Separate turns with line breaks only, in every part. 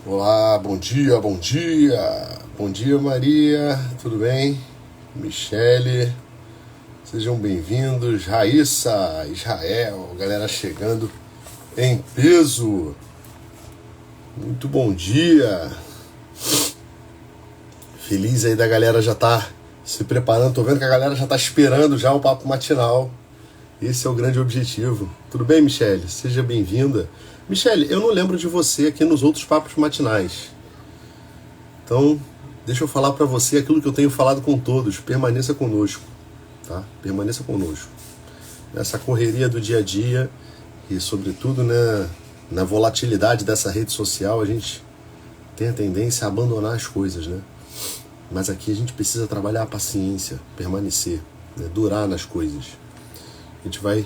Olá, bom dia, bom dia. Bom dia, Maria, tudo bem? Michele, sejam bem-vindos. Raíssa, Israel, galera chegando em peso. Muito bom dia. Feliz aí da galera já tá se preparando. Tô vendo que a galera já tá esperando já o papo matinal. Esse é o grande objetivo. Tudo bem, Michele? Seja bem-vinda. Michele, eu não lembro de você aqui nos outros papos matinais. Então, deixa eu falar para você aquilo que eu tenho falado com todos. Permaneça conosco, tá? Permaneça conosco. Nessa correria do dia a dia e, sobretudo, né, na volatilidade dessa rede social, a gente tem a tendência a abandonar as coisas, né? Mas aqui a gente precisa trabalhar a paciência, permanecer, né, durar nas coisas. A gente vai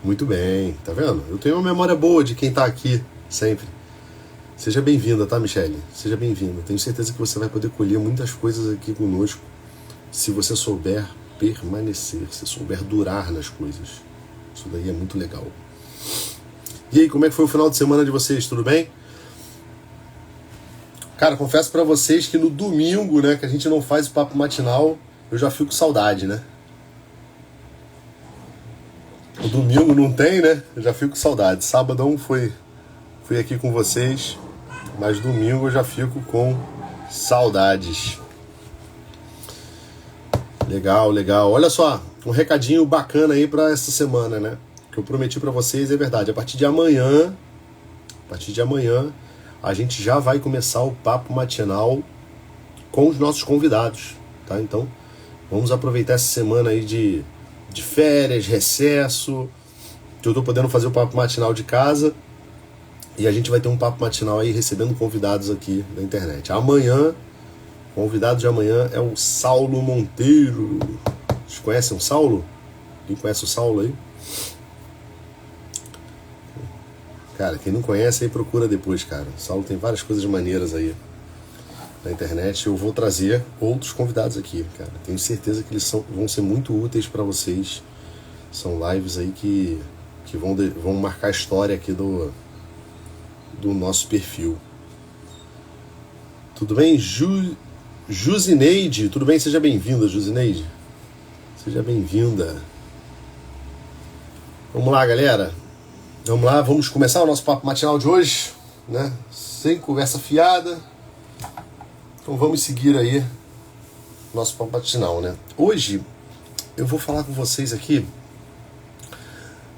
muito bem, tá vendo? Eu tenho uma memória boa de quem tá aqui sempre. Seja bem-vinda, tá, Michele? Seja bem-vinda. Tenho certeza que você vai poder colher muitas coisas aqui conosco se você souber permanecer, se souber durar nas coisas. Isso daí é muito legal. E aí, como é que foi o final de semana de vocês? Tudo bem? Cara, confesso pra vocês que no domingo, né, que a gente não faz o papo matinal, eu já fico com saudade, né? O domingo não tem, né? Eu já fico com saudade. Sábado fui aqui com vocês, mas domingo eu já fico com saudades. Legal, legal. Olha só, um recadinho bacana aí pra essa semana, né? Que eu prometi pra vocês, é verdade. A partir de amanhã, a gente já vai começar o papo matinal com os nossos convidados, tá? Então, vamos aproveitar essa semana aí de férias, recesso, que eu tô podendo fazer o papo matinal de casa, e a gente vai ter um papo matinal aí recebendo convidados aqui da internet. Amanhã, o convidado de amanhã é o Saulo Monteiro. Vocês conhecem o Saulo? Quem conhece o Saulo aí? Cara, quem não conhece aí procura depois, cara. O Saulo tem várias coisas maneiras aí na internet. Eu vou trazer outros convidados aqui, cara. Tenho certeza que eles vão ser muito úteis para vocês. São lives aí que vão marcar a história aqui do nosso perfil. Tudo bem? Jusineide, tudo bem? Seja bem-vinda, Jusineide. Seja bem-vinda. Vamos lá, galera. Vamos lá, vamos começar o nosso papo matinal de hoje, né? Sem conversa fiada. Então vamos seguir aí nosso papo matinal, né? Hoje eu vou falar com vocês aqui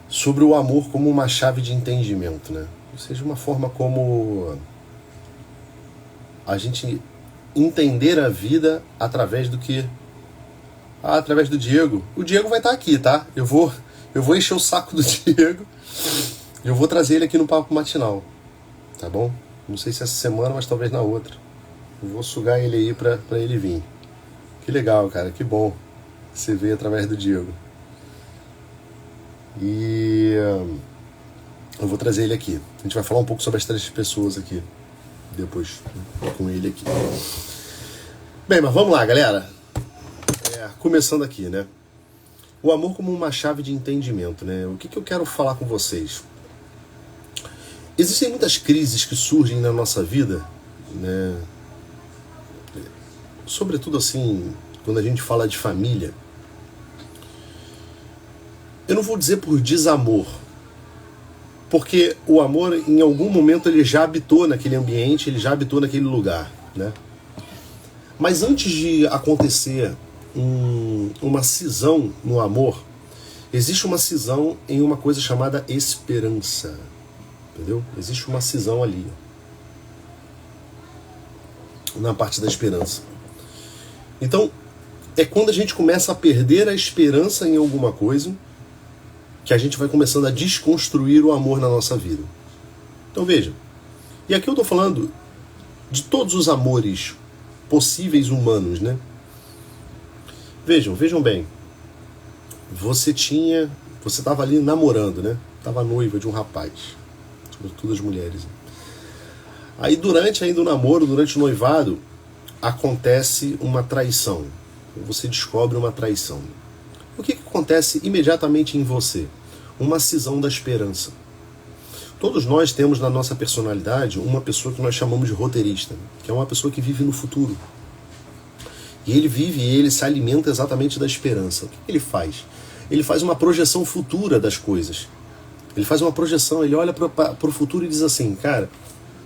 sobre o amor como uma chave de entendimento, né? Ou seja, uma forma como a gente entender a vida através do que... através do Diego. O Diego vai estar aqui, tá? Eu vou encher o saco do Diego e eu vou trazer ele aqui no papo matinal, tá bom? Não sei se essa semana, mas talvez na outra. Eu vou sugar ele aí pra ele vir. Que legal, cara, que bom você veio através do Diego. E eu vou trazer ele aqui. A gente vai falar um pouco sobre as 3 pessoas aqui depois, com ele aqui. Bem, mas vamos lá, galera. Começando aqui, né? O amor como uma chave de entendimento, né? O que eu quero falar com vocês? Existem muitas crises que surgem na nossa vida, né? Sobretudo assim, quando a gente fala de família. Eu não vou dizer por desamor, porque o amor, em algum momento, ele já habitou naquele ambiente, ele já habitou naquele lugar, né? Mas antes de acontecer uma cisão no amor, existe uma cisão em uma coisa chamada esperança, entendeu? Existe uma cisão ali, na parte da esperança. Então, é quando a gente começa a perder a esperança em alguma coisa que a gente vai começando a desconstruir o amor na nossa vida. Então veja, e aqui eu estou falando de todos os amores possíveis humanos, né? Vejam bem, você estava ali namorando, né? Estava noiva de um rapaz, sobretudo as mulheres. Aí durante ainda o namoro, durante o noivado, acontece uma traição. Você descobre uma traição. O que acontece imediatamente em você? Uma cisão da esperança. Todos nós temos na nossa personalidade uma pessoa que nós chamamos de roteirista, que é uma pessoa que vive no futuro. E ele vive e ele se alimenta exatamente da esperança. O que ele faz? Ele faz uma projeção futura das coisas. Ele faz uma projeção, ele olha para o futuro e diz assim, cara,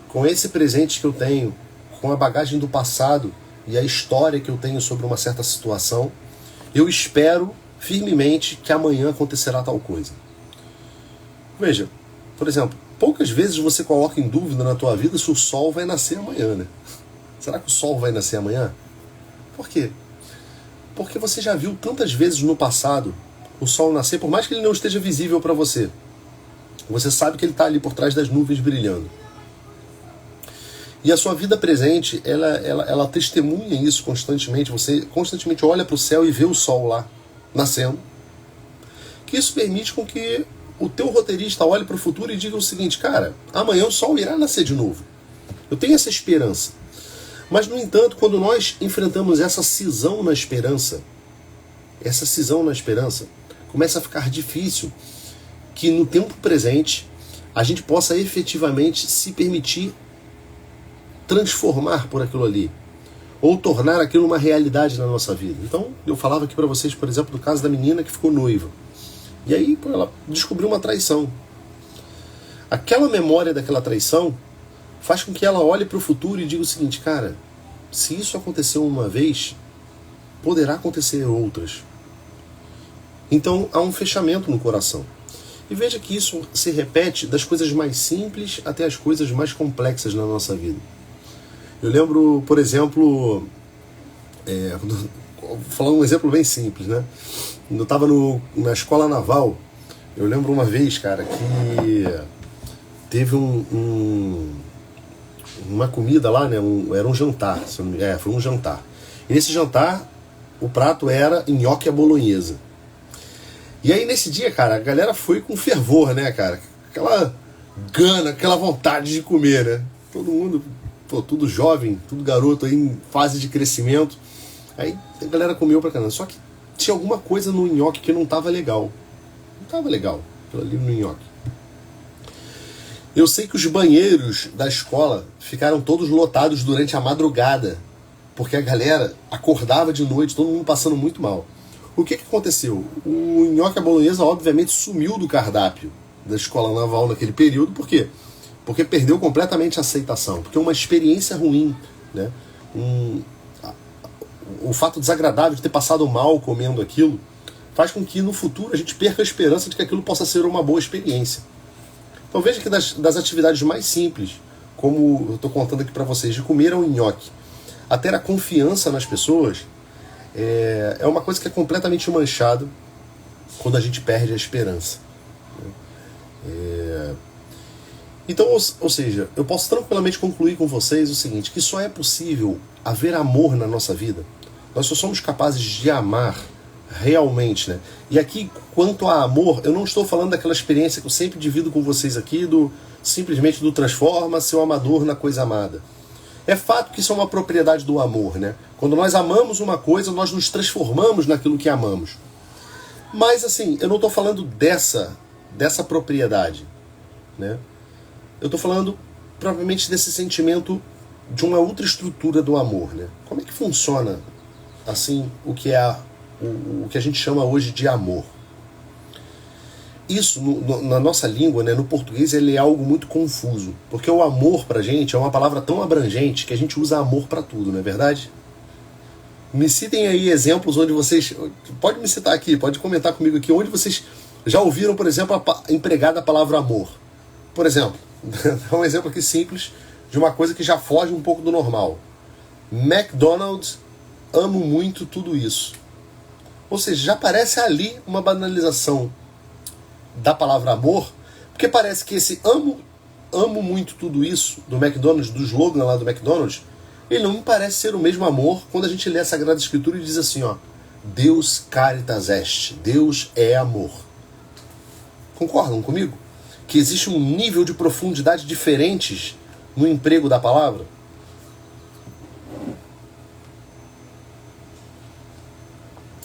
com esse presente que eu tenho, com a bagagem do passado e a história que eu tenho sobre uma certa situação, eu espero firmemente que amanhã acontecerá tal coisa. Veja, por exemplo, poucas vezes você coloca em dúvida na tua vida se o sol vai nascer amanhã, né? Será que o sol vai nascer amanhã? Por quê? Porque você já viu tantas vezes no passado o sol nascer, por mais que ele não esteja visível para você. Você sabe que ele está ali por trás das nuvens brilhando. E a sua vida presente, ela testemunha isso constantemente. Você constantemente olha para o céu e vê o sol lá, nascendo. Que isso permite com que o teu roteirista olhe para o futuro e diga o seguinte, cara, amanhã o sol irá nascer de novo. Eu tenho essa esperança. Mas, no entanto, quando nós enfrentamos essa cisão na esperança, começa a ficar difícil que no tempo presente a gente possa efetivamente se permitir transformar por aquilo ali, ou tornar aquilo uma realidade na nossa vida. Então, eu falava aqui para vocês, por exemplo, do caso da menina que ficou noiva. E aí, ela descobriu uma traição. Aquela memória daquela traição faz com que ela olhe para o futuro e diga o seguinte, cara, se isso aconteceu uma vez, poderá acontecer outras. Então há um fechamento no coração. E veja que isso se repete das coisas mais simples até as coisas mais complexas na nossa vida. Eu lembro, por exemplo, vou falar um exemplo bem simples, né? Eu estava na escola naval, eu lembro uma vez, cara, que teve uma comida lá, né? Era um jantar, foi um jantar. E nesse jantar, o prato era nhoque à bolonhesa. E aí nesse dia, cara, a galera foi com fervor, né, cara? Aquela gana, aquela vontade de comer, né? Todo mundo, tudo jovem, tudo garoto aí em fase de crescimento. Aí a galera comeu pra caramba. Só que tinha alguma coisa no nhoque que não tava legal. Não tava legal, aquilo ali no nhoque. Eu sei que os banheiros da escola ficaram todos lotados durante a madrugada, porque a galera acordava de noite, todo mundo passando muito mal. O que aconteceu? O nhoque à bolonhesa, obviamente, sumiu do cardápio da escola naval naquele período. Por quê? Porque perdeu completamente a aceitação. Porque uma experiência ruim, né? O fato desagradável de ter passado mal comendo aquilo faz com que no futuro a gente perca a esperança de que aquilo possa ser uma boa experiência. Então veja que das atividades mais simples, como eu estou contando aqui para vocês, de comer um nhoque, a ter a confiança nas pessoas, é uma coisa que é completamente manchada quando a gente perde a esperança. Então, ou seja, eu posso tranquilamente concluir com vocês o seguinte, que só é possível haver amor na nossa vida. Nós só somos capazes de amar realmente, né? E aqui, quanto a amor, eu não estou falando daquela experiência que eu sempre divido com vocês aqui, simplesmente do transforma seu amador na coisa amada. É fato que isso é uma propriedade do amor, né? Quando nós amamos uma coisa, nós nos transformamos naquilo que amamos. Mas assim, eu não estou falando dessa propriedade, né? Eu estou falando provavelmente desse sentimento de uma outra estrutura do amor, né? Como é que funciona assim o que a gente chama hoje de amor? Isso, na nossa língua, né, no português, ele é algo muito confuso. Porque o amor pra gente é uma palavra tão abrangente que a gente usa amor pra tudo, não é verdade? Me citem aí exemplos onde vocês... Pode me citar aqui, pode comentar comigo aqui, onde vocês já ouviram, por exemplo, empregada a palavra amor. Por exemplo, um exemplo aqui simples de uma coisa que já foge um pouco do normal. McDonald's, amo muito tudo isso. Ou seja, já parece ali uma banalização da palavra amor, porque parece que esse amo muito tudo isso do McDonald's, do slogan lá do McDonald's, ele não me parece ser o mesmo amor quando a gente lê a Sagrada Escritura e diz assim, ó, Deus caritas est, Deus é amor. Concordam comigo? Que existe um nível de profundidade diferentes no emprego da palavra?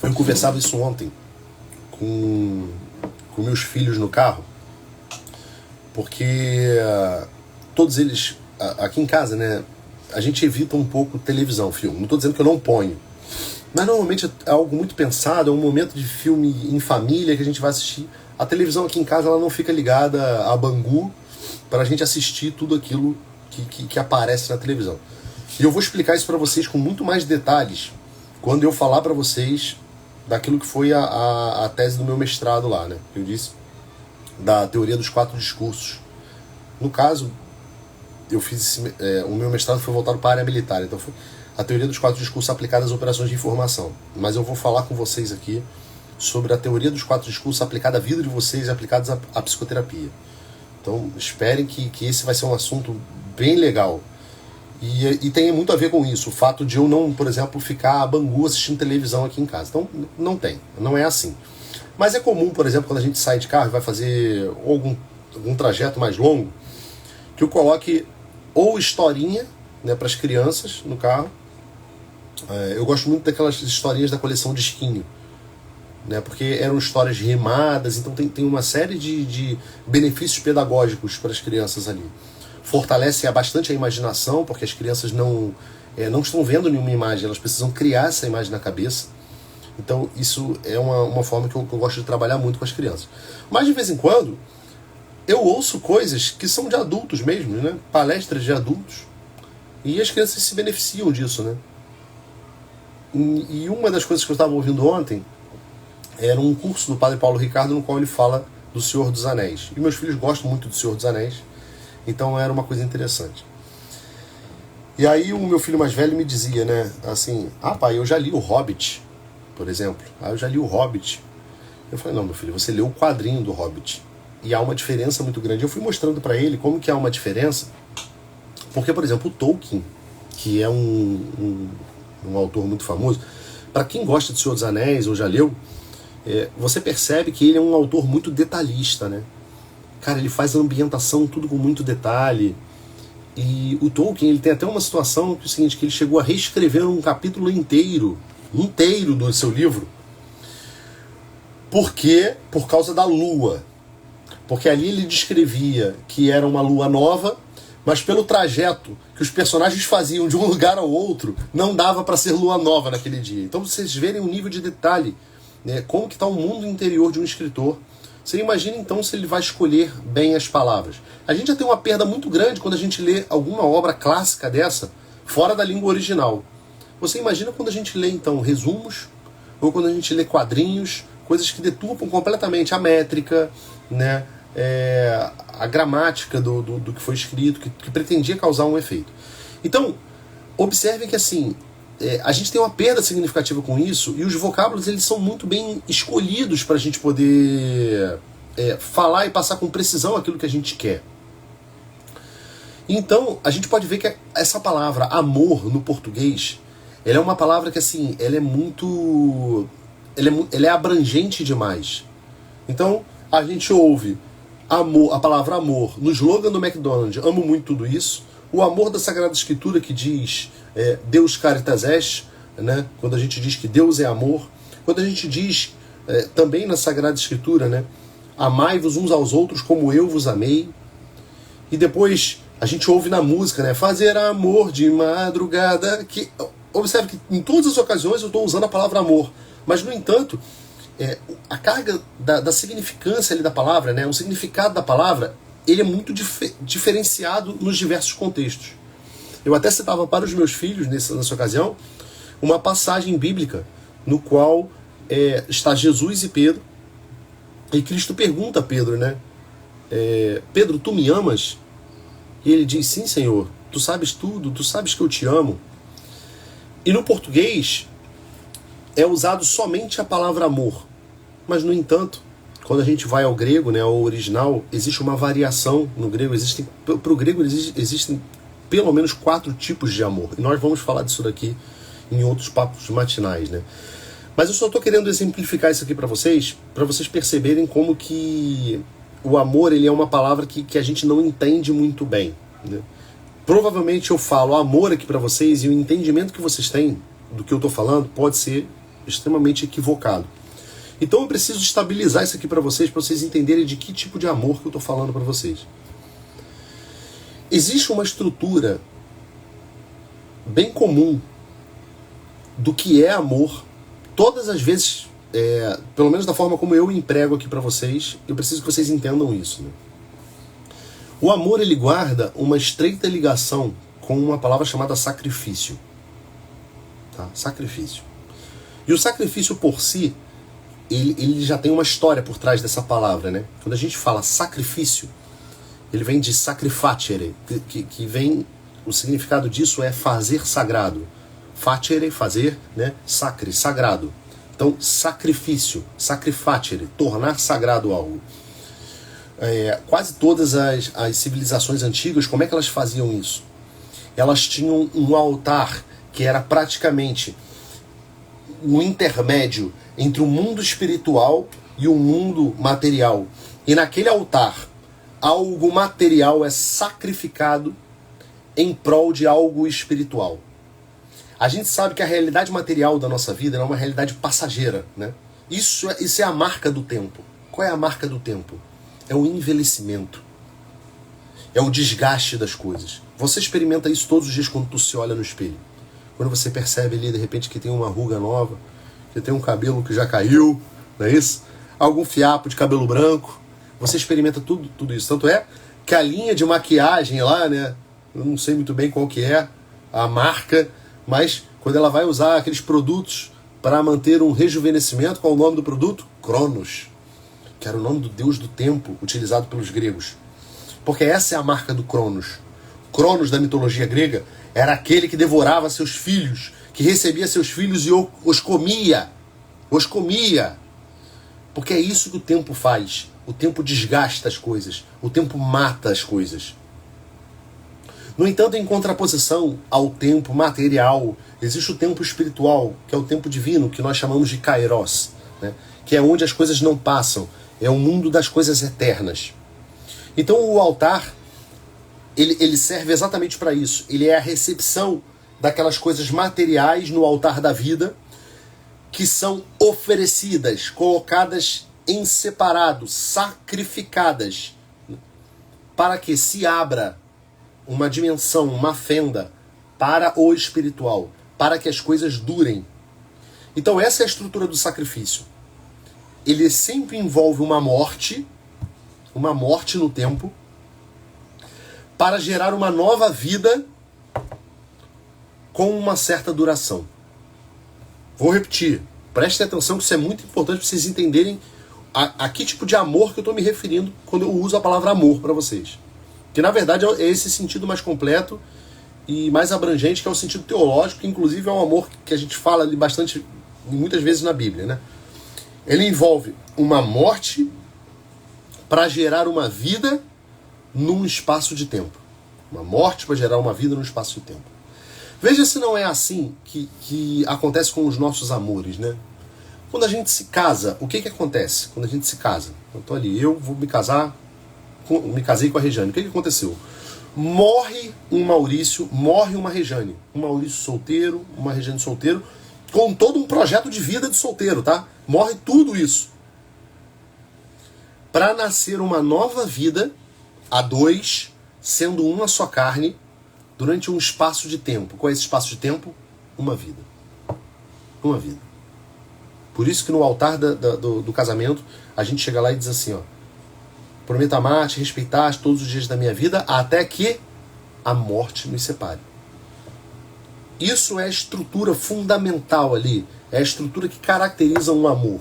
Eu conversava isso ontem com meus filhos no carro. porque todos eles, aqui em casa, né, a gente evita um pouco televisão, filme. Não estou dizendo que eu não ponho, mas normalmente é algo muito pensado, é um momento de filme em família que a gente vai assistir. A televisão aqui em casa ela não fica ligada a Bangu para a gente assistir tudo aquilo que aparece na televisão. E eu vou explicar isso para vocês com muito mais detalhes quando eu falar para vocês daquilo que foi a tese do meu mestrado lá, né? Eu disse da teoria dos 4 discursos. No caso, eu fiz o meu mestrado foi voltado para a área militar, então foi a teoria dos 4 discursos aplicada às operações de informação. Mas eu vou falar com vocês aqui sobre a teoria dos 4 discursos aplicada à vida de vocês e aplicados à psicoterapia. Então, esperem que esse vai ser um assunto bem legal. E tem muito a ver com isso, o fato de eu não, por exemplo, ficar a Bangu assistindo televisão aqui em casa. Então, não é assim. Mas é comum, por exemplo, quando a gente sai de carro e vai fazer algum trajeto mais longo, que eu coloque ou historinha, né, para as crianças no carro. Eu gosto muito daquelas historinhas da coleção Disquinho, né, porque eram histórias rimadas, então tem uma série de benefícios pedagógicos para as crianças ali. Fortalece bastante a imaginação, porque as crianças não estão vendo nenhuma imagem, elas precisam criar essa imagem na cabeça. Então isso é uma forma que eu gosto de trabalhar muito com as crianças. Mas de vez em quando eu ouço coisas que são de adultos mesmo, né? Palestras de adultos, e as crianças se beneficiam disso, né? E uma das coisas que eu estava ouvindo ontem era um curso do Padre Paulo Ricardo, no qual ele fala do Senhor dos Anéis. E meus filhos gostam muito do Senhor dos Anéis, então era uma coisa interessante. E aí o meu filho mais velho me dizia, né, assim, pai, eu já li o Hobbit, por exemplo. Eu já li o Hobbit. Eu falei, não, meu filho, você leu o quadrinho do Hobbit. E há uma diferença muito grande. Eu fui mostrando para ele como que há uma diferença, porque, por exemplo, o Tolkien, que é um autor muito famoso, para quem gosta de Senhor dos Anéis ou já leu, você percebe que ele é um autor muito detalhista, né? Cara, ele faz a ambientação tudo com muito detalhe. E o Tolkien, ele tem até uma situação que é o seguinte, que ele chegou a reescrever um capítulo inteiro do seu livro, por causa da lua. Porque ali ele descrevia que era uma lua nova, mas pelo trajeto que os personagens faziam de um lugar ao outro, não dava para ser lua nova naquele dia. Então vocês verem o nível de detalhe, né, como que está o mundo interior de um escritor. Você imagina então se ele vai escolher bem as palavras. A gente já tem uma perda muito grande quando a gente lê alguma obra clássica dessa fora da língua original. Você imagina quando a gente lê então resumos, ou quando a gente lê quadrinhos, coisas que deturpam completamente a métrica, né, a gramática do que foi escrito, que pretendia causar um efeito. Então, observem que assim, a gente tem uma perda significativa com isso, e os vocábulos eles são muito bem escolhidos para a gente poder falar e passar com precisão aquilo que a gente quer. Então, a gente pode ver que essa palavra amor no português, ela é uma palavra que assim, ela é abrangente demais. Então, a gente ouve amor, a palavra amor no slogan do McDonald's, amo muito tudo isso. O amor da Sagrada Escritura que diz Deus caritas est, né? Quando a gente diz que Deus é amor. Quando a gente diz também na Sagrada Escritura, né? Amai-vos uns aos outros como eu vos amei. E depois a gente ouve na música, né? Fazer amor de madrugada. Observe que em todas as ocasiões eu estou usando a palavra amor. Mas, no entanto, a carga da significância ali da palavra, né? O significado da palavra, ele é muito diferenciado nos diversos contextos. Eu até citava para os meus filhos, nessa ocasião, uma passagem bíblica no qual está Jesus e Pedro, e Cristo pergunta a Pedro, né? Pedro, tu me amas? E ele diz, sim, Senhor, tu sabes tudo, tu sabes que eu te amo. E no português é usado somente a palavra amor. Mas, no entanto, quando a gente vai ao grego, né, ao original, existe uma variação no grego. Para o grego existem pelo menos 4 tipos de amor. E nós vamos falar disso daqui em outros papos matinais, né? Mas eu só estou querendo exemplificar isso aqui para vocês perceberem como que o amor ele é uma palavra que a gente não entende muito bem, né? Provavelmente eu falo amor aqui para vocês e o entendimento que vocês têm do que eu estou falando pode ser extremamente equivocado. Então eu preciso estabilizar isso aqui para vocês entenderem de que tipo de amor que eu estou falando para vocês. Existe uma estrutura bem comum do que é amor. Todas as vezes, pelo menos da forma como eu emprego aqui para vocês, eu preciso que vocês entendam isso, né? O amor, ele guarda uma estreita ligação com uma palavra chamada sacrifício. Tá? Sacrifício. E o sacrifício por si, ele já tem uma história por trás dessa palavra, né? Quando a gente fala sacrifício, ele vem de sacrifacere, que vem, o significado disso é fazer sagrado. Facere, fazer, né? Sacre, sagrado. Então, sacrifício, sacrifacere, tornar sagrado algo. Quase todas as civilizações antigas, como é que elas faziam isso? Elas tinham um altar que era praticamente um intermédio entre o mundo espiritual e o mundo material. E naquele altar, algo material é sacrificado em prol de algo espiritual. A gente sabe que a realidade material da nossa vida é uma realidade passageira, né? Isso é a marca do tempo. Qual é a marca do tempo? É o envelhecimento. É o desgaste das coisas. Você experimenta isso todos os dias quando tu se olha no espelho. Quando você percebe ali, de repente, que tem uma ruga nova, que tem um cabelo que já caiu, não é isso? Algum fiapo de cabelo branco. Você experimenta tudo isso. Tanto é que a linha de maquiagem lá, né? Eu não sei muito bem qual que é a marca, mas quando ela vai usar aqueles produtos para manter um rejuvenescimento, qual é o nome do produto? Cronos, que era o nome do deus do tempo utilizado pelos gregos. Porque essa é a marca do Cronos. Cronos, da mitologia grega, era aquele que devorava seus filhos, que recebia seus filhos e os comia. Os comia. Porque é isso que o tempo faz. O tempo desgasta as coisas. O tempo mata as coisas. No entanto, em contraposição ao tempo material, existe o tempo espiritual, que é o tempo divino, que nós chamamos de Kairos, né? Que é onde as coisas não passam. É o mundo das coisas eternas. Então o altar, ele serve exatamente para isso. Ele é a recepção daquelas coisas materiais no altar da vida, que são oferecidas, colocadas em separado, sacrificadas, para que se abra uma dimensão, uma fenda para o espiritual, para que as coisas durem. Então essa é a estrutura do sacrifício. Ele sempre envolve uma morte no tempo, para gerar uma nova vida com uma certa duração. Vou repetir, prestem atenção que isso é muito importante para vocês entenderem a que tipo de amor que eu estou me referindo quando eu uso a palavra amor para vocês. Que na verdade é esse sentido mais completo e mais abrangente, que é o sentido teológico, que inclusive é um amor que a gente fala ali bastante, muitas vezes na Bíblia, né? Ele envolve uma morte para gerar uma vida num espaço de tempo. Uma morte para gerar uma vida num espaço de tempo. Veja se não é assim que acontece com os nossos amores, né? Quando a gente se casa, o que acontece quando a gente se casa? Eu tô ali, eu vou me casar, me casei com a Rejane. O que aconteceu? Morre um Maurício, morre uma Rejane. Um Maurício solteiro, uma Rejane solteiro, com todo um projeto de vida de solteiro, tá? Morre tudo isso. Para nascer uma nova vida, a dois, sendo uma só carne, durante um espaço de tempo. Qual é esse espaço de tempo? Uma vida. Uma vida. Por isso que no altar do casamento, a gente chega lá e diz assim, ó: prometo amar-te, respeitar-te todos os dias da minha vida, até que a morte nos separe. Isso é a estrutura fundamental ali. É a estrutura que caracteriza um amor.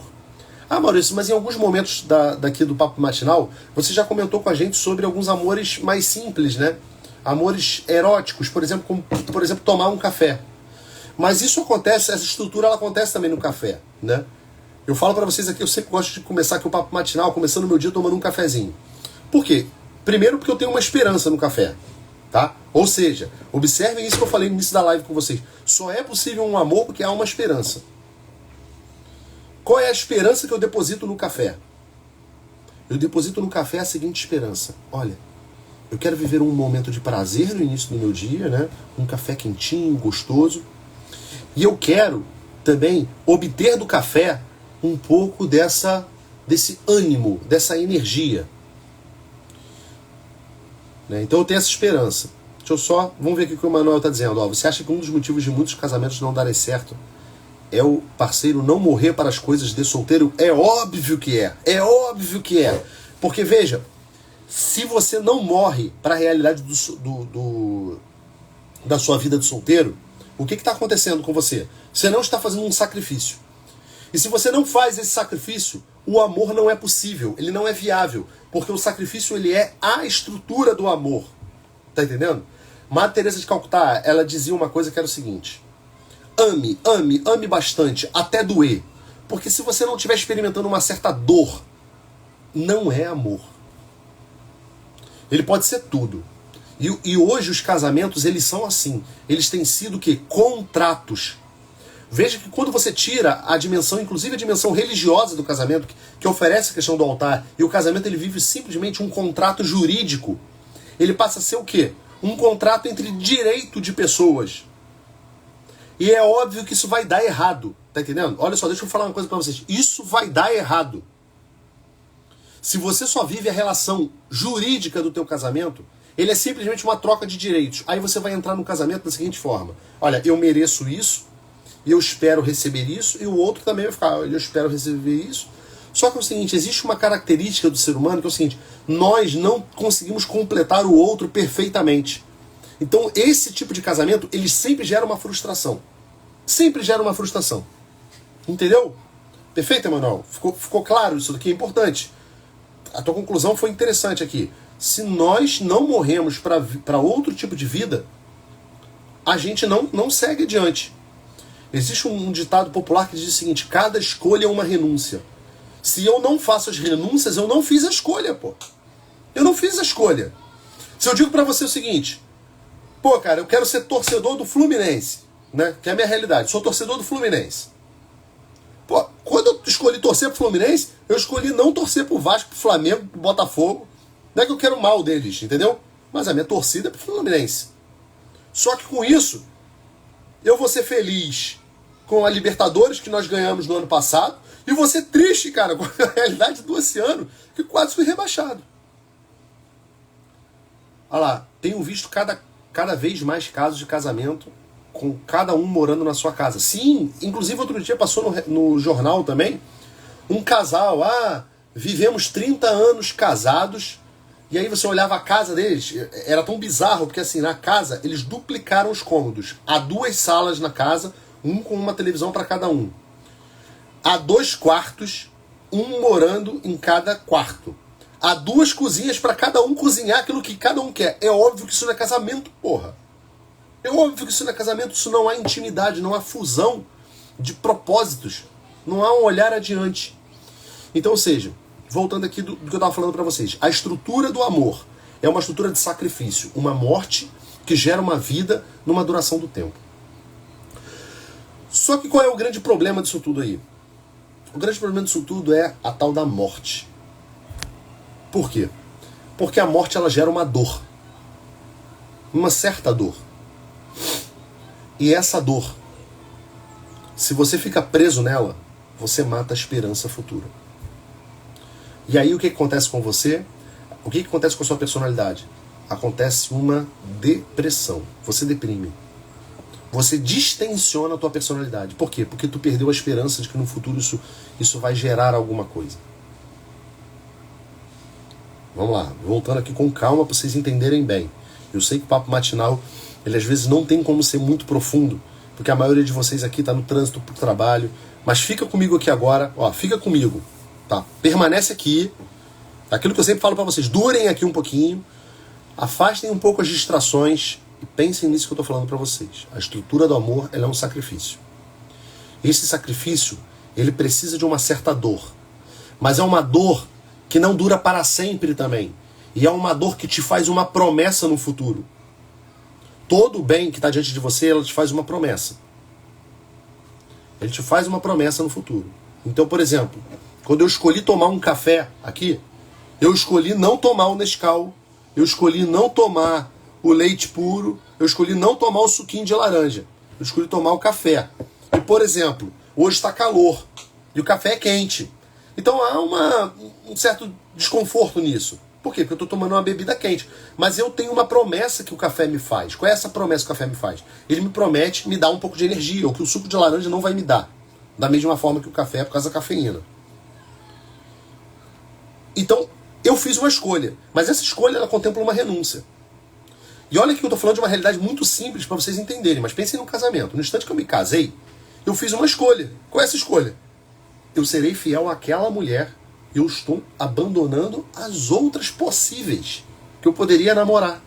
Ah, Maurício, mas em alguns momentos daqui do Papo Matinal, você já comentou com a gente sobre alguns amores mais simples, né? Amores eróticos, por exemplo, como, por exemplo, tomar um café. Mas isso acontece, essa estrutura ela acontece também no café, né? Eu falo para vocês aqui, eu sempre gosto de começar aqui o Papo Matinal, começando o meu dia tomando um cafezinho. Por quê? Primeiro porque eu tenho uma esperança no café, tá? Ou seja, observem isso que eu falei no início da live com vocês. Só é possível um amor porque há uma esperança. Qual é a esperança que eu deposito no café? Eu deposito no café a seguinte esperança: olha, eu quero viver um momento de prazer no início do meu dia, né? Um café quentinho, gostoso. E eu quero também obter do café um pouco desse ânimo, dessa energia. Né? Então eu tenho essa esperança. Vamos ver aqui o que o Manuel está dizendo. Ó, você acha que um dos motivos de muitos casamentos não darem certo é o parceiro não morrer para as coisas de solteiro? É óbvio que é. É óbvio que é. Porque, veja, se você não morre para a realidade da sua vida de solteiro, o que está acontecendo com você? Você não está fazendo um sacrifício. E se você não faz esse sacrifício, o amor não é possível, ele não é viável, porque o sacrifício ele é a estrutura do amor. Tá entendendo? Madre Teresa de Calcutá, ela dizia uma coisa que era o seguinte: ame, ame, ame bastante, até doer. Porque se você não estiver experimentando uma certa dor, não é amor. Ele pode ser tudo. E hoje os casamentos, eles são assim. Eles têm sido o quê? Contratos. Veja que quando você tira a dimensão, inclusive a dimensão religiosa do casamento, que oferece a questão do altar, e o casamento ele vive simplesmente um contrato jurídico, ele passa a ser o quê? Um contrato entre direito de pessoas. E é óbvio que isso vai dar errado. Tá entendendo? Olha só, deixa eu falar uma coisa pra vocês. Isso vai dar errado. Se você só vive a relação jurídica do teu casamento, ele é simplesmente uma troca de direitos. Aí você vai entrar no casamento da seguinte forma: olha, eu mereço isso, e eu espero receber isso, e o outro também vai ficar, eu espero receber isso. Só que é o seguinte, existe uma característica do ser humano que é o seguinte: nós não conseguimos completar o outro perfeitamente. Então esse tipo de casamento, ele sempre gera uma frustração. Sempre gera uma frustração. Entendeu? Perfeito, Emanuel? Ficou claro isso daqui? É importante. A tua conclusão foi interessante aqui. Se nós não morremos para outro tipo de vida, a gente não segue adiante. Existe um ditado popular que diz o seguinte: cada escolha é uma renúncia. Se eu não faço as renúncias, eu não fiz a escolha, pô. Eu não fiz a escolha. Se eu digo pra você o seguinte: pô, cara, eu quero ser torcedor do Fluminense, né? Que é a minha realidade. Sou torcedor do Fluminense. Pô, quando eu escolhi torcer pro Fluminense, eu escolhi não torcer pro Vasco, pro Flamengo, pro Botafogo. Não é que eu quero o mal deles, entendeu? Mas a minha torcida é pro Fluminense. Só que com isso, eu vou ser feliz com a Libertadores que nós ganhamos no ano passado, e vou ser triste, cara, com a realidade do Oceano, que quase fui rebaixado. Olha lá, tenho visto cada vez mais casos de casamento com cada um morando na sua casa. Sim, inclusive outro dia passou no jornal também, um casal, vivemos 30 anos casados, e aí você olhava a casa deles, era tão bizarro, porque assim, na casa, eles duplicaram os cômodos. Há 2 salas na casa, um com uma televisão para cada um. Há 2 quartos, um morando em cada quarto. Há 2 cozinhas para cada um cozinhar aquilo que cada um quer. É óbvio que isso não é casamento, porra. É óbvio que isso não é casamento, isso não há intimidade, não há fusão de propósitos. Não há um olhar adiante. Então, ou seja, voltando aqui do que eu estava falando para vocês, a estrutura do amor é uma estrutura de sacrifício, uma morte que gera uma vida numa duração do tempo. Só que qual é o grande problema disso tudo aí? O grande problema disso tudo é a tal da morte. Por quê? Porque a morte ela gera uma dor. Uma certa dor. E essa dor, se você fica preso nela, você mata a esperança futura. E aí o que acontece com você? O que acontece com a sua personalidade? Acontece uma depressão. Você deprime. Você distensiona a tua personalidade. Por quê? Porque tu perdeu a esperança de que no futuro isso vai gerar alguma coisa. Vamos lá, voltando aqui com calma para vocês entenderem bem. Eu sei que o papo matinal, ele às vezes não tem como ser muito profundo, porque a maioria de vocês aqui está no trânsito para o trabalho, mas fica comigo aqui agora, fica comigo, tá? Permanece aqui, aquilo que eu sempre falo para vocês, durem aqui um pouquinho, afastem um pouco as distrações e pensem nisso que eu estou falando para vocês. A estrutura do amor, ela é um sacrifício. Esse sacrifício, ele precisa de uma certa dor, mas é uma dor que não dura para sempre também. E é uma dor que te faz uma promessa no futuro. Todo o bem que está diante de você, ela te faz uma promessa. Ele te faz uma promessa no futuro. Então, por exemplo, quando eu escolhi tomar um café aqui, eu escolhi não tomar o Nescau, eu escolhi não tomar o leite puro, eu escolhi não tomar o suquinho de laranja. Eu escolhi tomar o café. E, por exemplo, hoje está calor. E o café é quente. Então há um certo desconforto nisso. Por quê? Porque eu estou tomando uma bebida quente. Mas eu tenho uma promessa que o café me faz. Qual é essa promessa que o café me faz? Ele me promete me dar um pouco de energia, o que o suco de laranja não vai me dar. Da mesma forma que o café é por causa da cafeína. Então, eu fiz uma escolha. Mas essa escolha, ela contempla uma renúncia. E olha que eu estou falando de uma realidade muito simples para vocês entenderem. Mas pensem no casamento. No instante que eu me casei, eu fiz uma escolha. Qual é essa escolha? Eu serei fiel àquela mulher. Eu estou abandonando as outras possíveis que eu poderia namorar,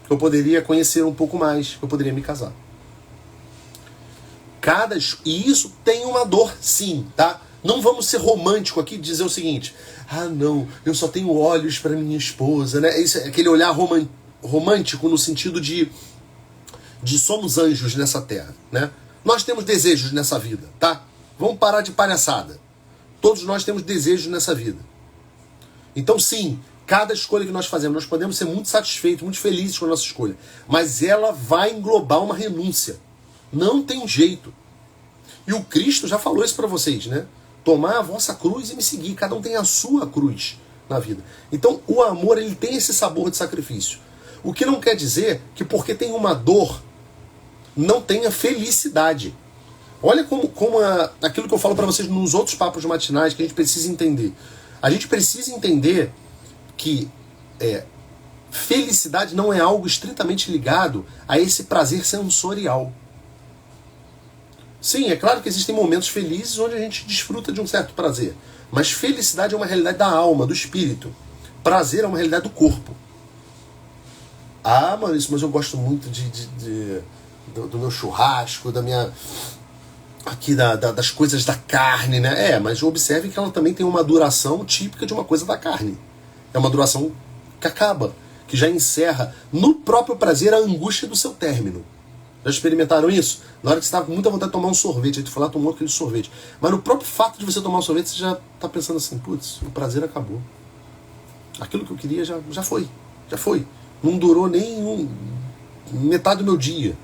que eu poderia conhecer um pouco mais, que eu poderia me casar. E isso tem uma dor, sim, tá? Não vamos ser romântico aqui e dizer o seguinte: ah, não, eu só tenho olhos para minha esposa, né? Isso é aquele olhar romântico no sentido de somos anjos nessa terra, né? Nós temos desejos nessa vida, tá? Vamos parar de palhaçada. Todos nós temos desejos nessa vida. Então, sim, cada escolha que nós fazemos, nós podemos ser muito satisfeitos, muito felizes com a nossa escolha. Mas ela vai englobar uma renúncia. Não tem jeito. E o Cristo já falou isso para vocês, né? Tomar a vossa cruz e me seguir. Cada um tem a sua cruz na vida. Então, o amor, ele tem esse sabor de sacrifício. O que não quer dizer que porque tem uma dor, não tenha felicidade. Olha como aquilo que eu falo para vocês nos outros papos matinais que a gente precisa entender. A gente precisa entender que felicidade não é algo estritamente ligado a esse prazer sensorial. Sim, é claro que existem momentos felizes onde a gente desfruta de um certo prazer. Mas felicidade é uma realidade da alma, do espírito. Prazer é uma realidade do corpo. Ah, Maurício, mas eu gosto muito do meu churrasco, da minha... aqui das coisas da carne, né? Mas observe que ela também tem uma duração típica de uma coisa da carne. É uma duração que acaba, que já encerra no próprio prazer a angústia do seu término. Já experimentaram isso? Na hora que você estava com muita vontade de tomar um sorvete, aí tu foi lá e tomou aquele sorvete. Mas no próprio fato de você tomar um sorvete, você já está pensando assim, putz, o prazer acabou. Aquilo que eu queria já foi. Já foi. Não durou nem metade do meu dia,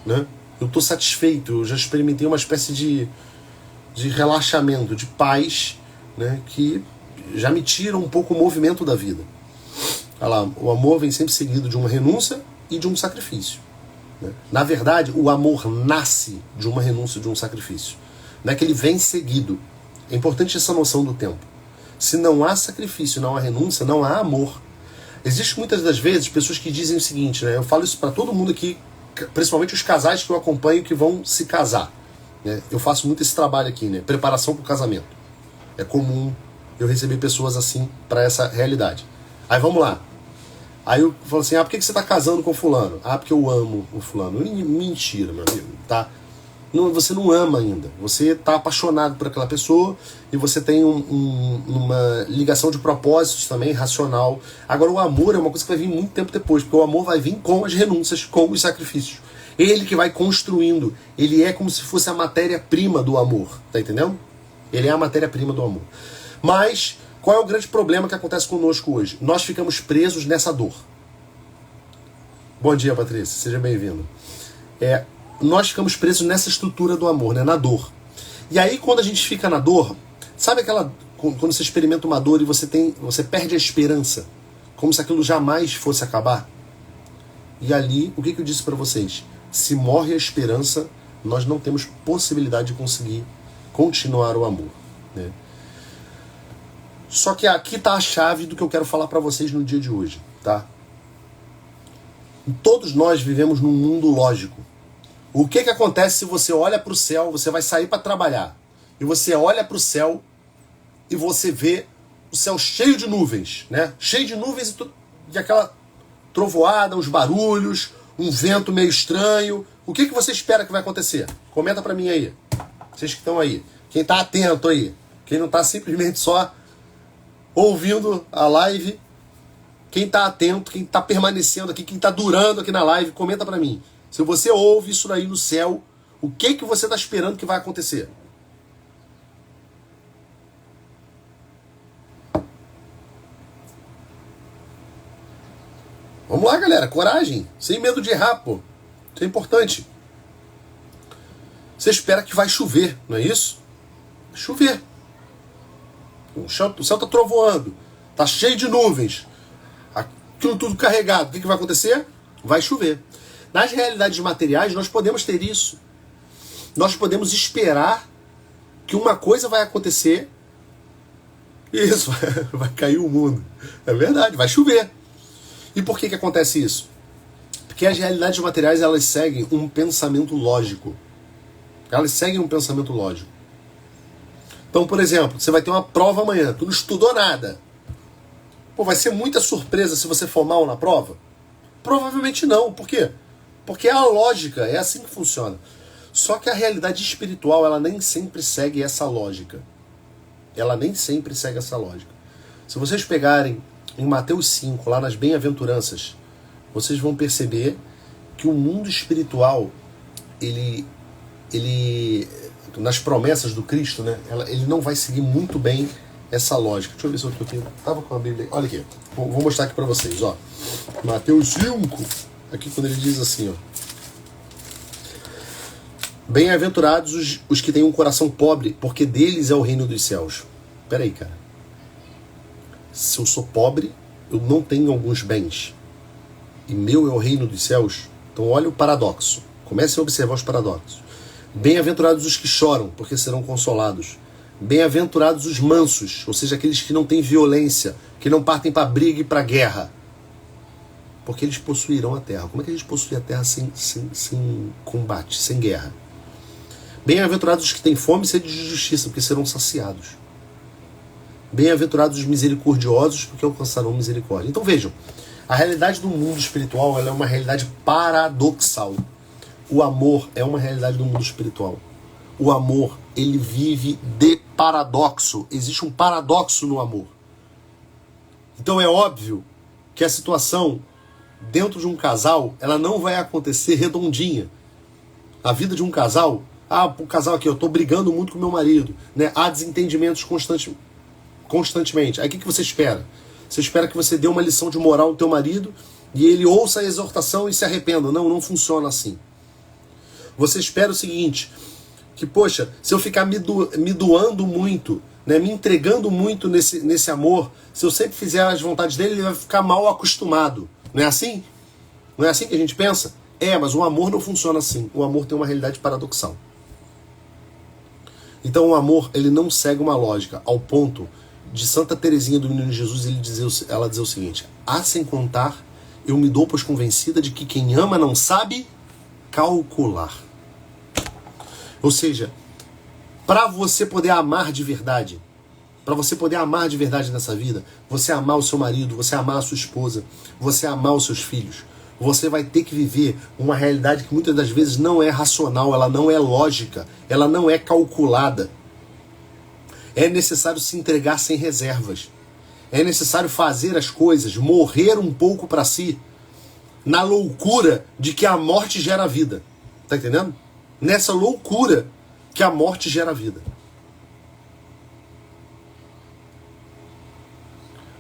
né? Eu estou satisfeito, eu já experimentei uma espécie de relaxamento, de paz, né, que já me tira um pouco o movimento da vida. Olha lá, o amor vem sempre seguido de uma renúncia e de um sacrifício, né? Na verdade, o amor nasce de uma renúncia e de um sacrifício. Não é que ele vem seguido. É importante essa noção do tempo. Se não há sacrifício, não há renúncia, não há amor. Existem muitas das vezes pessoas que dizem o seguinte, né? Eu falo isso para todo mundo aqui, principalmente os casais que eu acompanho que vão se casar, né? Eu faço muito esse trabalho aqui, né? Preparação para o casamento. É comum eu receber pessoas assim para essa realidade. Aí vamos lá. Aí eu falo assim, por que você está casando com fulano? Porque eu amo o fulano. Mentira, meu amigo, tá? Não, você não ama ainda. Você está apaixonado por aquela pessoa e você tem uma ligação de propósitos também, racional. Agora, o amor é uma coisa que vai vir muito tempo depois, porque o amor vai vir com as renúncias, com os sacrifícios. Ele que vai construindo. Ele é como se fosse a matéria-prima do amor. Tá entendendo? Ele é a matéria-prima do amor. Mas qual é o grande problema que acontece conosco hoje? Nós ficamos presos nessa dor. Bom dia, Patrícia. Seja bem-vindo. Nós ficamos presos nessa estrutura do amor, né? Na dor. E aí, quando a gente fica na dor, sabe aquela... Quando você experimenta uma dor e você perde a esperança, como se aquilo jamais fosse acabar? E ali, o que eu disse para vocês? Se morre a esperança, nós não temos possibilidade de conseguir continuar o amor, né? Só que aqui está a chave do que eu quero falar para vocês no dia de hoje, tá? Todos nós vivemos num mundo lógico. O que acontece se você olha para o céu, você vai sair para trabalhar, e você olha para o céu e você vê o céu cheio de nuvens, né? Cheio de nuvens e aquela trovoada, uns barulhos, um vento meio estranho. O que você espera que vai acontecer? Comenta para mim aí. Vocês que estão aí. Quem está atento aí. Quem não está simplesmente só ouvindo a live. Quem está atento, quem está permanecendo aqui, quem está durando aqui na live, comenta para mim. Se você ouve isso aí no céu, o que você está esperando que vai acontecer? Vamos lá, galera. Coragem. Sem medo de errar, pô. Isso é importante. Você espera que vai chover, não é isso? chover. O céu está trovoando, está cheio de nuvens, aquilo tudo carregado. O que vai acontecer? Vai chover. Nas realidades materiais, nós podemos ter isso. Nós podemos esperar que uma coisa vai acontecer e isso, vai cair o mundo. É verdade, vai chover. E por que acontece isso? Porque as realidades materiais, elas seguem um pensamento lógico. Elas seguem um pensamento lógico. Então, por exemplo, você vai ter uma prova amanhã, tu não estudou nada. Pô, vai ser muita surpresa se você for mal na prova? Provavelmente não. Por quê? Porque é a lógica, é assim que funciona. Só que a realidade espiritual, ela nem sempre segue essa lógica. Ela nem sempre segue essa lógica. Se vocês pegarem em Mateus 5, lá nas bem-aventuranças, vocês vão perceber que o mundo espiritual, ele nas promessas do Cristo, né, ele não vai seguir muito bem essa lógica. Deixa eu ver se eu tenho. Tava com a Bíblia. Olha aqui. Vou mostrar aqui para vocês, ó. Mateus 5, aqui quando ele diz assim, ó: bem-aventurados os que têm um coração pobre, porque deles é o reino dos céus. Peraí, cara. Se eu sou pobre, eu não tenho alguns bens, e meu é o reino dos céus. Então olha o paradoxo. Comece a observar os paradoxos. Bem-aventurados os que choram, porque serão consolados. Bem-aventurados os mansos, ou seja, aqueles que não têm violência, que não partem para briga e para guerra, porque eles possuirão a terra. Como é que a gente possui a terra sem combate, sem guerra? Bem-aventurados os que têm fome e sede de justiça, porque serão saciados. Bem-aventurados os misericordiosos, porque alcançarão misericórdia. Então vejam, a realidade do mundo espiritual, ela é uma realidade paradoxal. O amor é uma realidade do mundo espiritual. O amor, ele vive de paradoxo. Existe um paradoxo no amor. Então é óbvio que a situação dentro de um casal, ela não vai acontecer redondinha. A vida de um casal, o casal aqui, eu estou brigando muito com meu marido, né? Há desentendimentos constantemente. Aí o que você espera? Você espera que você dê uma lição de moral ao teu marido e ele ouça a exortação e se arrependa. Não, não funciona assim. Você espera o seguinte, que, poxa, se eu ficar me doando muito, né, me entregando muito nesse amor, se eu sempre fizer as vontades dele, ele vai ficar mal acostumado. Não é assim? Não é assim que a gente pensa? Mas o amor não funciona assim. O amor tem uma realidade paradoxal. Então o amor, ele não segue uma lógica, ao ponto de Santa Teresinha do Menino Jesus, ela dizer o seguinte: a sem contar, eu me dou pois convencida de que quem ama não sabe calcular. Ou seja, para você poder amar de verdade, nessa vida, você amar o seu marido, você amar a sua esposa, você amar os seus filhos, você vai ter que viver uma realidade que muitas das vezes não é racional, ela não é lógica, ela não é calculada. É necessário se entregar sem reservas. É necessário fazer as coisas, morrer um pouco para si, na loucura de que a morte gera vida. Tá entendendo? Nessa loucura que a morte gera vida.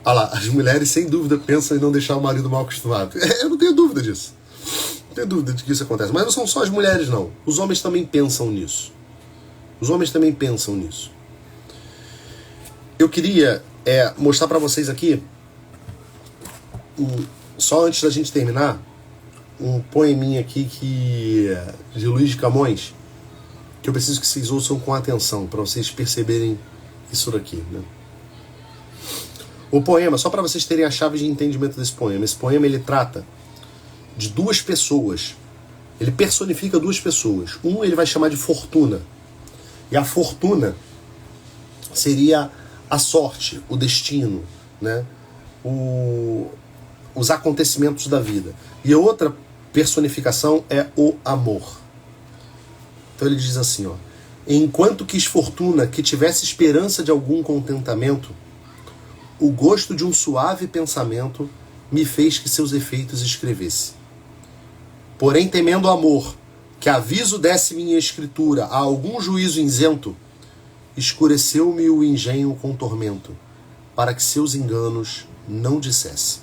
Olha lá, as mulheres sem dúvida pensam em não deixar o marido mal acostumado. Eu não tenho dúvida disso. Não tenho dúvida de que isso acontece. Mas não são só as mulheres, não. Os homens também pensam nisso. Eu queria mostrar para vocês aqui, só antes da gente terminar, um poeminha aqui de Luís de Camões, que eu preciso que vocês ouçam com atenção, para vocês perceberem isso daqui, né? O poema, só para vocês terem a chave de entendimento desse poema, esse poema ele trata de duas pessoas, ele personifica duas pessoas. Um ele vai chamar de Fortuna, e a Fortuna seria a sorte, o destino, né? Os acontecimentos da vida. E a outra personificação é o amor. Então ele diz assim, ó: enquanto quis Fortuna que tivesse esperança de algum contentamento, o gosto de um suave pensamento me fez que seus efeitos escrevesse. Porém, temendo o amor, que aviso desse minha escritura a algum juízo isento, escureceu-me o engenho com tormento, para que seus enganos não dissesse.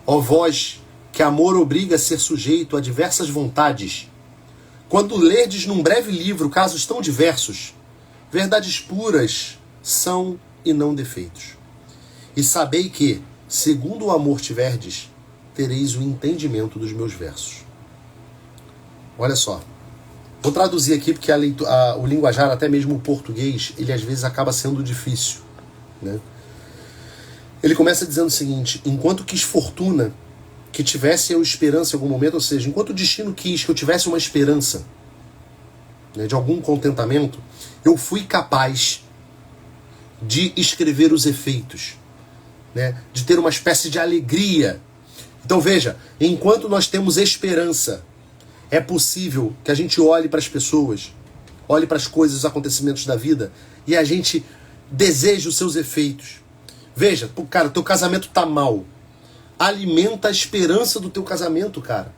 Ó vós, que amor obriga a ser sujeito a diversas vontades, quando lerdes num breve livro casos tão diversos, Verdades puras são e não defeitos. E sabei que, segundo o amor tiverdes, tereis o entendimento dos meus versos. Olha só. Vou traduzir aqui porque o linguajar, até mesmo o português, ele às vezes acaba sendo difícil, né? Ele começa dizendo o seguinte: enquanto quis fortuna que tivesse eu esperança em algum momento, ou seja, enquanto o destino quis que eu tivesse uma esperança, né, de algum contentamento, eu fui capaz de escrever os efeitos, né, de ter uma espécie de alegria. Então veja, enquanto nós temos esperança, é possível que a gente olhe para as pessoas, olhe para as coisas, os acontecimentos da vida, e a gente deseje os seus efeitos. Veja, cara, teu casamento tá mal. Alimenta a esperança do teu casamento, cara.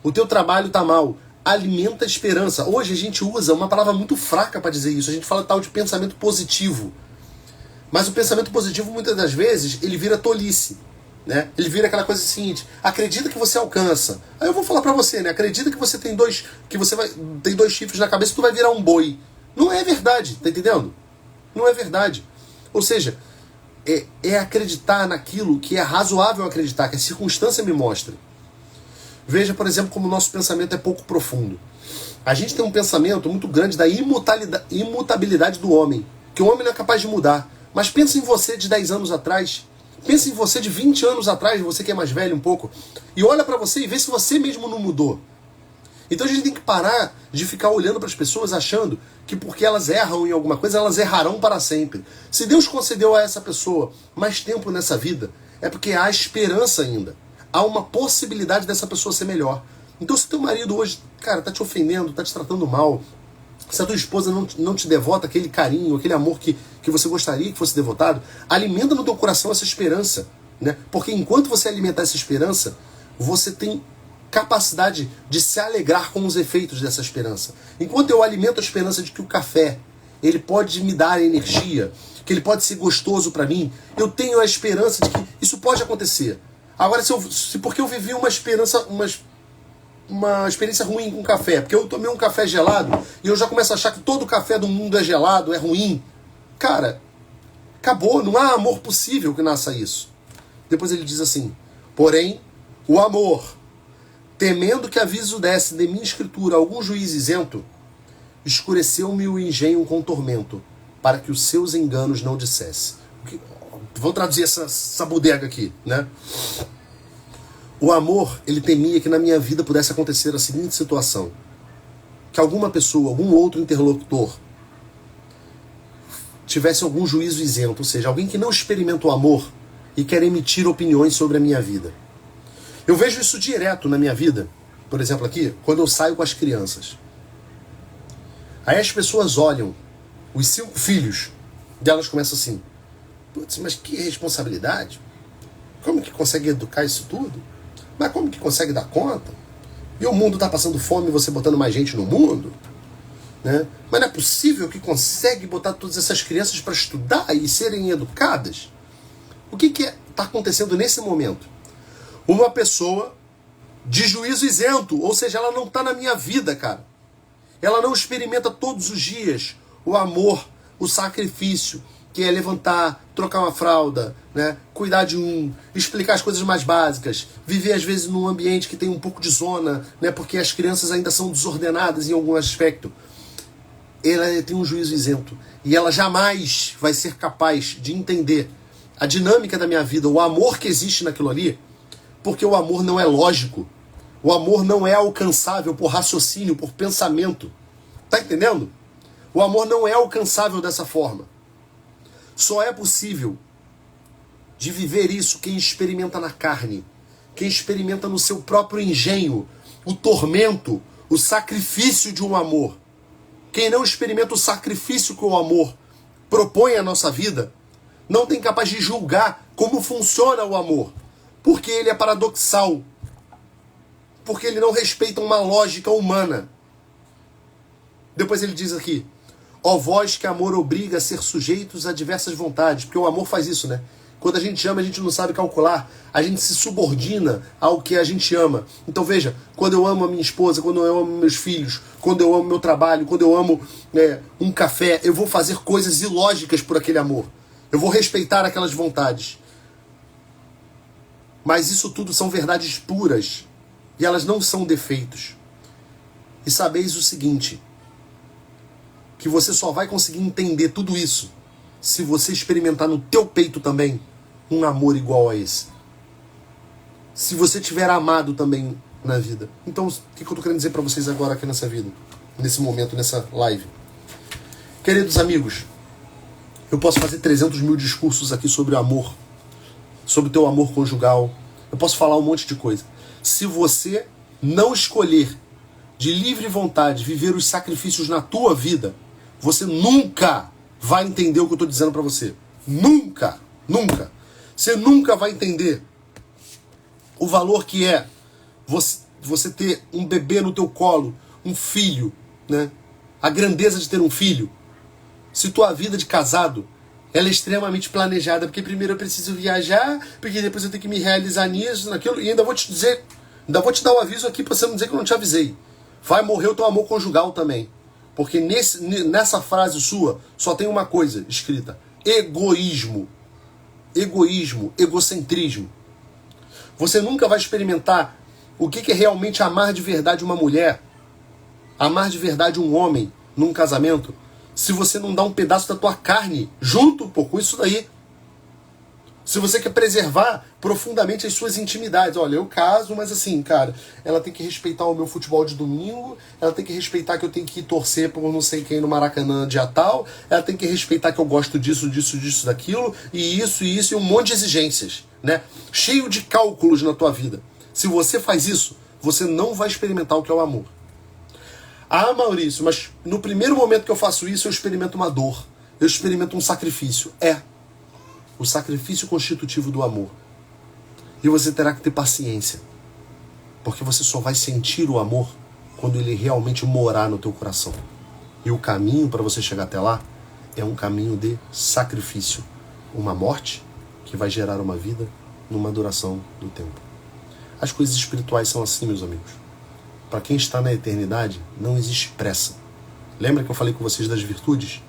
O teu trabalho tá mal. Alimenta a esperança. Hoje a gente usa uma palavra muito fraca para dizer isso. A gente fala tal de pensamento positivo. Mas o pensamento positivo, muitas das vezes, ele vira tolice, né? Ele vira aquela coisa seguinte: acredita que você alcança. Aí eu vou falar pra você, né? Acredita que você tem dois chifres na cabeça e tu vai virar um boi. Não é verdade, tá entendendo? Não é verdade. Ou seja, é acreditar naquilo que é razoável acreditar, que a circunstância me mostra. Veja, por exemplo, como o nosso pensamento é pouco profundo. A gente tem um pensamento muito grande da imutabilidade do homem, que o homem não é capaz de mudar. Mas pensa em você de 10 anos atrás, pensa em você de 20 anos atrás, você que é mais velho um pouco, e olha pra você e vê se você mesmo não mudou. Então a gente tem que parar de ficar olhando para as pessoas achando que porque elas erram em alguma coisa, elas errarão para sempre. Se Deus concedeu a essa pessoa mais tempo nessa vida, é porque há esperança ainda. Há uma possibilidade dessa pessoa ser melhor. Então se teu marido hoje, cara, tá te ofendendo, tá te tratando mal, se a tua esposa não te devota aquele carinho, aquele amor que você gostaria que fosse devotado, alimenta no teu coração essa esperança, né? Porque enquanto você alimentar essa esperança, você tem capacidade de se alegrar com os efeitos dessa esperança. Enquanto eu alimento a esperança de que o café, ele pode me dar energia, que ele pode ser gostoso para mim, eu tenho a esperança de que isso pode acontecer. Agora, porque eu vivi uma experiência ruim com café, porque eu tomei um café gelado e eu já começo a achar que todo café do mundo é gelado, é ruim. Cara, acabou, não há amor possível que nasça isso. Depois ele diz assim: porém, o amor, temendo que aviso desse de minha escritura algum juiz isento, escureceu-me o engenho com tormento, para que os seus enganos não dissesse. Vou traduzir essa bodega aqui, né? O amor, ele temia que na minha vida pudesse acontecer a seguinte situação: que alguma pessoa, algum outro interlocutor tivesse algum juízo isento, ou seja, alguém que não experimenta o amor e quer emitir opiniões sobre a minha vida. Eu vejo isso direto na minha vida, por exemplo aqui, quando eu saio com as crianças. Aí as pessoas olham, os 5 filhos delas começam assim: putz, mas que responsabilidade? Como que consegue educar isso tudo? Mas como que consegue dar conta? E o mundo está passando fome e você botando mais gente no mundo? Né? Mas não é possível que consegue botar todas essas crianças para estudar e serem educadas? O que está acontecendo nesse momento? Uma pessoa de juízo isento, ou seja, ela não está na minha vida, cara. Ela não experimenta todos os dias o amor, o sacrifício, que é levantar, trocar uma fralda, né? Cuidar de explicar as coisas mais básicas, viver às vezes num ambiente que tem um pouco de zona, né? Porque as crianças ainda são desordenadas em algum aspecto. Ela tem um juízo isento e ela jamais vai ser capaz de entender a dinâmica da minha vida, o amor que existe naquilo ali, porque o amor não é lógico, o amor não é alcançável por raciocínio, por pensamento. Tá entendendo? O amor não é alcançável dessa forma. Só é possível de viver isso quem experimenta na carne, quem experimenta no seu próprio engenho o tormento, o sacrifício de um amor. Quem não experimenta o sacrifício que o amor propõe à nossa vida, não tem capaz de julgar como funciona o amor, porque ele é paradoxal, porque ele não respeita uma lógica humana. Depois ele diz aqui: ó vós que amor obriga a ser sujeitos a diversas vontades, porque o amor faz isso, né? Quando a gente ama, a gente não sabe calcular. A gente se subordina ao que a gente ama. Então veja, quando eu amo a minha esposa, quando eu amo meus filhos, quando eu amo meu trabalho, quando eu amo um café, eu vou fazer coisas ilógicas por aquele amor. Eu vou respeitar aquelas vontades. Mas isso tudo são verdades puras. E elas não são defeitos. E sabeis o seguinte, que você só vai conseguir entender tudo isso se você experimentar no teu peito também um amor igual a esse. Se você tiver amado também na vida. Então, o que eu tô querendo dizer para vocês agora aqui nessa vida? Nesse momento, nessa live. Queridos amigos, eu posso fazer 300 mil discursos aqui sobre o amor, sobre o teu amor conjugal. Eu posso falar um monte de coisa. Se você não escolher de livre vontade viver os sacrifícios na tua vida, você nunca vai entender o que eu estou dizendo para você. Nunca, nunca. Você nunca vai entender o valor que é você ter um bebê no teu colo, um filho, né? A grandeza de ter um filho. Se tua vida de casado ela é extremamente planejada, porque primeiro eu preciso viajar, porque depois eu tenho que me realizar nisso, naquilo, e ainda vou te dizer, ainda vou te dar um aviso aqui para você não dizer que eu não te avisei. Vai morrer o teu amor conjugal também. Porque nessa frase sua só tem uma coisa escrita: egoísmo. Egoísmo, egocentrismo. Você nunca vai experimentar o que é realmente amar de verdade uma mulher, amar de verdade um homem num casamento, se você não dá um pedaço da tua carne junto com isso daí. Se você quer preservar profundamente as suas intimidades. Olha, eu caso, mas assim, cara, ela tem que respeitar o meu futebol de domingo, ela tem que respeitar que eu tenho que ir torcer por não sei quem no Maracanã dia tal, ela tem que respeitar que eu gosto disso, daquilo, e um monte de exigências, né? Cheio de cálculos na tua vida. Se você faz isso, você não vai experimentar o que é o amor. Ah, Maurício, mas no primeiro momento que eu faço isso, eu experimento uma dor, eu experimento um sacrifício. O sacrifício constitutivo do amor. E você terá que ter paciência. Porque você só vai sentir o amor quando ele realmente morar no teu coração. E o caminho para você chegar até lá é um caminho de sacrifício. Uma morte que vai gerar uma vida numa duração do tempo. As coisas espirituais são assim, meus amigos. Para quem está na eternidade, não existe pressa. Lembra que eu falei com vocês das virtudes?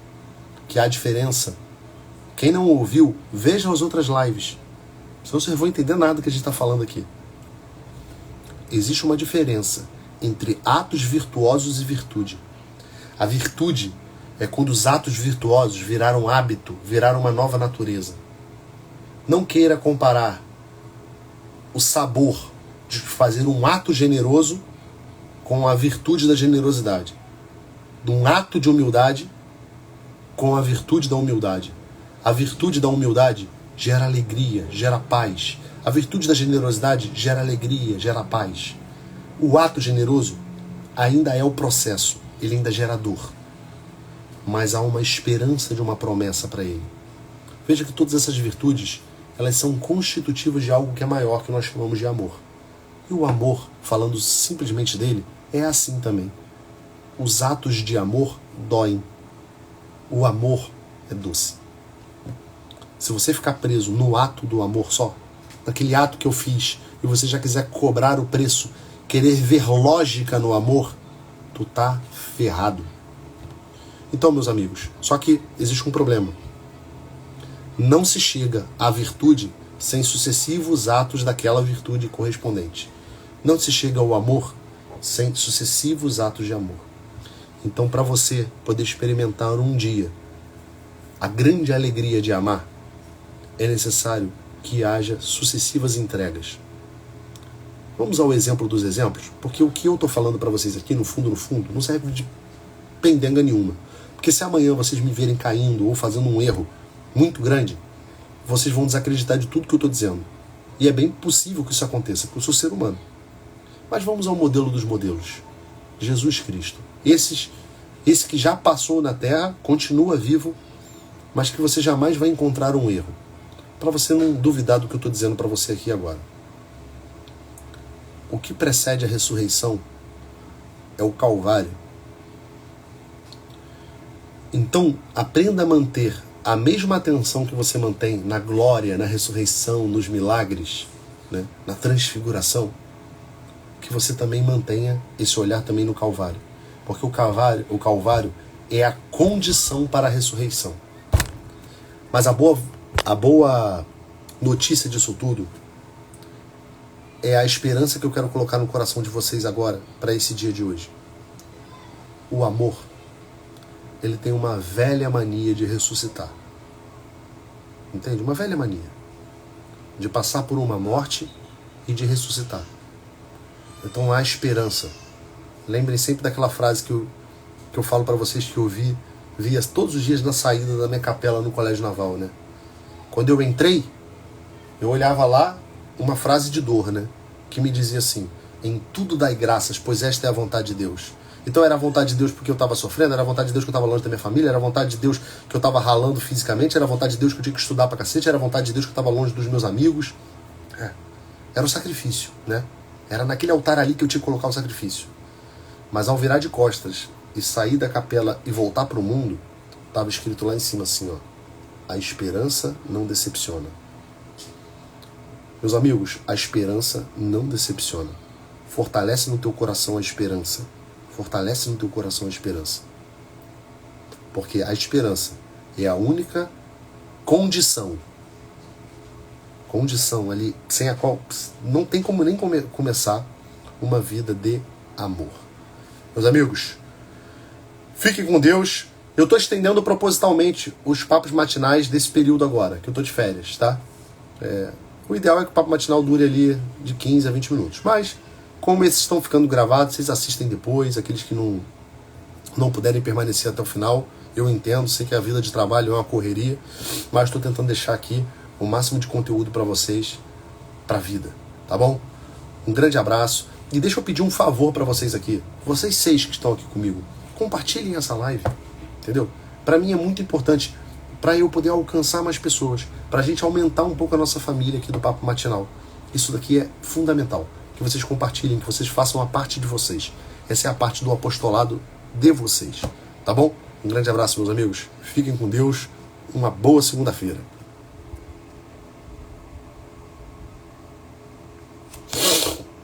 Que há diferença. Quem não ouviu, veja as outras lives. Senão vocês não vão entender nada que a gente está falando aqui. Existe uma diferença entre atos virtuosos e virtude. A virtude é quando os atos virtuosos viraram hábito, viraram uma nova natureza. Não queira comparar o sabor de fazer um ato generoso com a virtude da generosidade. De um ato de humildade com a virtude da humildade. A virtude da humildade gera alegria, gera paz. A virtude da generosidade gera alegria, gera paz. O ato generoso ainda é o processo, ele ainda gera dor. Mas há uma esperança de uma promessa para ele. Veja que todas essas virtudes, elas são constitutivas de algo que é maior, que nós chamamos de amor. E o amor, falando simplesmente dele, é assim também. Os atos de amor doem. O amor é doce. Se você ficar preso no ato do amor só, naquele ato que eu fiz, e você já quiser cobrar o preço, querer ver lógica no amor, tu tá ferrado. Então, meus amigos, só que existe um problema. Não se chega à virtude sem sucessivos atos daquela virtude correspondente. Não se chega ao amor sem sucessivos atos de amor. Então, para você poder experimentar um dia a grande alegria de amar, é necessário que haja sucessivas entregas. Vamos ao exemplo dos exemplos, porque o que eu estou falando para vocês aqui, no fundo, não serve de pendenga nenhuma. Porque se amanhã vocês me verem caindo ou fazendo um erro muito grande, vocês vão desacreditar de tudo que eu estou dizendo. E é bem possível que isso aconteça, porque eu sou ser humano. Mas vamos ao modelo dos modelos. Jesus Cristo. Esse que já passou na Terra, continua vivo, mas que você jamais vai encontrar um erro. Para você não duvidar do que eu estou dizendo para você aqui agora. O que precede a ressurreição é o Calvário. Então, aprenda a manter a mesma atenção que você mantém na glória, na ressurreição, nos milagres, né, na transfiguração, que você também mantenha esse olhar também no Calvário. Porque o Calvário é a condição para a ressurreição. Mas a boa notícia disso tudo é a esperança que eu quero colocar no coração de vocês agora, para esse dia de hoje. O amor, ele tem uma velha mania de ressuscitar. Entende? Uma velha mania. De passar por uma morte e de ressuscitar. Então há esperança. Lembrem sempre daquela frase que eu falo para vocês que eu via todos os dias na saída da minha capela no Colégio Naval, né? Quando eu entrei, eu olhava lá uma frase de dor, né? Que me dizia assim: em tudo dai graças, pois esta é a vontade de Deus. Então era a vontade de Deus porque eu estava sofrendo, era a vontade de Deus que eu estava longe da minha família, era a vontade de Deus que eu estava ralando fisicamente, era a vontade de Deus que eu tinha que estudar pra cacete, era a vontade de Deus que eu estava longe dos meus amigos. Era o sacrifício, né? Era naquele altar ali que eu tinha que colocar o sacrifício. Mas ao virar de costas e sair da capela e voltar para o mundo, estava escrito lá em cima assim, ó: a esperança não decepciona. Meus amigos, a esperança não decepciona. Fortalece no teu coração a esperança. Fortalece no teu coração a esperança. Porque a esperança é a única condição ali, sem a qual não tem como nem começar uma vida de amor. Meus amigos, fiquem com Deus. Eu estou estendendo propositalmente os papos matinais desse período agora, que eu estou de férias, tá? O ideal é que o papo matinal dure ali de 15 a 20 minutos. Mas, como esses estão ficando gravados, vocês assistem depois. Aqueles que não puderem permanecer até o final, eu entendo. Sei que a vida de trabalho é uma correria, mas estou tentando deixar aqui o máximo de conteúdo para vocês, para a vida, tá bom? Um grande abraço. E deixa eu pedir um favor para vocês aqui. Vocês 6 que estão aqui comigo, compartilhem essa live, entendeu? Para mim é muito importante, para eu poder alcançar mais pessoas, para a gente aumentar um pouco a nossa família aqui do Papo Matinal. Isso daqui é fundamental, que vocês compartilhem, que vocês façam a parte de vocês. Essa é a parte do apostolado de vocês, tá bom? Um grande abraço, meus amigos. Fiquem com Deus. Uma boa segunda-feira.